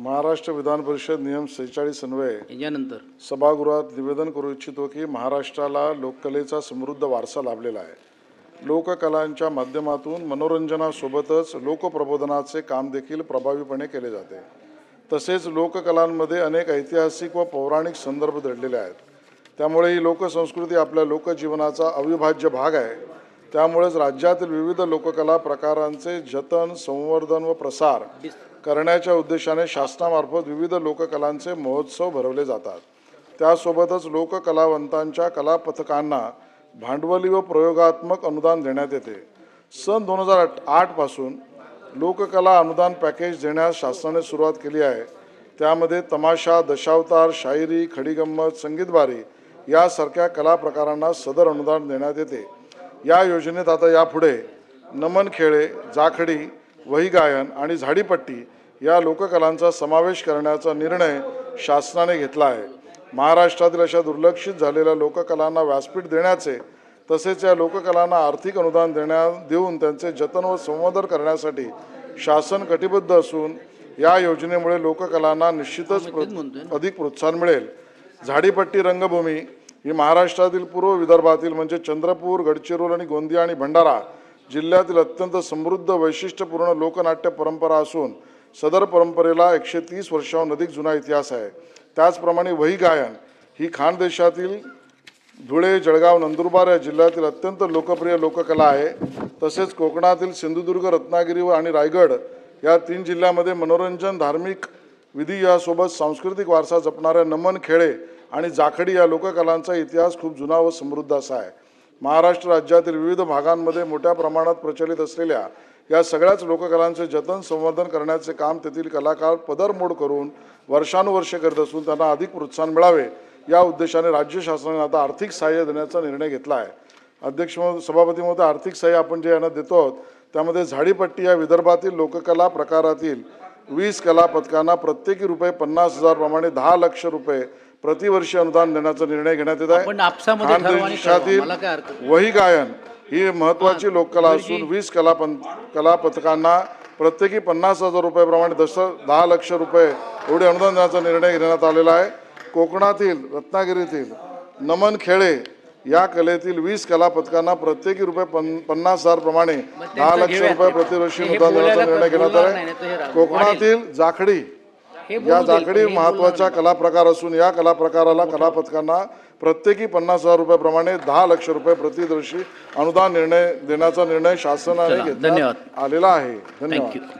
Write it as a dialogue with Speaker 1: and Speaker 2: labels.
Speaker 1: महाराष्ट्र विधान परिषद नियम 46 अन्वये
Speaker 2: यानंतर
Speaker 1: सभागृहात निवेदन करू इच्छितो की महाराष्ट्राला लोककलेचा समृद्ध वारसा लाभलेला आहे। लोककलांच्या माध्यमातून मनोरंजनासोबतच लोकप्रबोधनाचे काम देखील प्रभावीपणे केले जाते। तसेच लोककलांमध्ये अनेक ऐतिहासिक व पौराणिक संदर्भ दडलेले आहेत। त्यामुळे ही लोकसंस्कृती आपल्या लोकजीवनाचा अविभाज्य भाग आहे। त्यामुळेच राज्यातील विविध लोककला प्रकारांचे जतन, संवर्धन व प्रसार करण्याच्या उद्देशाने शासनामार्फत विविध लोककलांचे महोत्सव भरवले जातात। त्यासोबतच लोककलावंतांच्या कलापथकांना भांडवली व प्रयोगात्मक अनुदान देण्यात येते। सन 2008 पासून लोककला अनुदान पॅकेज देण्यास शासनाने सुरुवात केली आहे। त्यामध्ये तमाशा, दशावतार, शायरी, खडीगंमत, संगीतबारी यासारख्या कला प्रकारांना सदर अनुदान देण्यात येते। या योजनेत आता यापुढे नमन खेळे, जाखडी, वही गायन आणि झाडीपट्टी या लोककलांचा समावेश करण्याचा निर्णय शासनाने घेतला आहे। महाराष्ट्रातील अशा दुर्लक्षित झालेल्या लोककलांना व्यासपीठ देण्याचे तसेच या लोककलांना आर्थिक अनुदान देऊन त्यांचे जतन व संवर्धन करण्यासाठी शासन कटिबद्ध असून या योजनेमुळे लोककलांना निश्चितच अधिक प्रोत्साहन मिळेल। झाडीपट्टी रंगभूमी ही महाराष्ट्रातील पूर्व विदर्भातील म्हणजे चंद्रपूर, गडचिरोली आणि गोंदिया आणि भंडारा जिल्ह्यातील अत्यंत समृद्ध वैशिष्ट्यपूर्ण लोकनाट्य परंपरा असून सदर परंपरेला 130 वर्षांहून अधिक जुना इतिहास आहे। त्याचप्रमाणे वही गायन ही खानदेशातील धुळे, जळगाव, नंदुरबार या जिल्ह्यातील अत्यंत लोकप्रिय लोककला आहे। तसेच कोकणातील सिंधुदुर्ग, रत्नागिरी आणि रायगड या 3 जिल्ह्यांमध्ये मनोरंजन, धार्मिक विधी यासोबत सांस्कृतिक वारसा जपणाऱ्या नमन खेळे आणि जाखडी या लोककलांचा इतिहास खूप जुना व समृद्ध असा आहे। महाराष्ट्र राज्यातील विविध भागांमध्ये मोठ्या प्रमाणात प्रचलित असलेल्या या सगळ्याच लोककलांचे जतन, संवर्धन करण्याचे काम तेथील कलाकार पदरमोड करून वर्षानुवर्षे करत असून त्यांना अधिक प्रोत्साहन मिळावे या उद्देशाने राज्य शासनाने आता आर्थिक सहाय्य देण्याचा निर्णय घेतला आहे। अध्यक्ष सभापती महोदय, आर्थिक सहाय्य आपण जे यांना देतो आहोत त्यामध्ये झाडीपट्टी या विदर्भातील लोककला प्रकारातील 20 कला पथकांना प्रत्येकी रुपये 50,000 प्रमाणे 10 लाख रुपये प्रतिवर्षी अनुदान देण्याचा निर्णय घेण्यात येत आहे। खानदेशातील वही गायन ही महत्त्वाची लोककला असून 20 कला पथकांना प्रत्येकी 50,000 रुपये प्रमाणे 10 लाख रुपये एवढे अनुदान देण्याचा निर्णय घेण्यात आलेला आहे। कोकणातील रत्नागिरीतील नमन खेळे या कलेतील 20 कला पथकांना प्रत्येकी रुपये 50,000 प्रमाणे 10 लाख रुपये प्रतिवर्षी अनुदान देण्याचा निर्णय घेण्यात आला आहे। कोकणातील जाखडी या जाखडी महत्त्वाचा कला प्रकार असून या कला प्रकाराला कला पथकांना प्रत्येकी 50,000 रुपये प्रमाणे 10 लाख रुपये प्रतिवर्षी अनुदान देण्याचा निर्णय शासनाने घेतला आलेला आहे। धन्यवाद।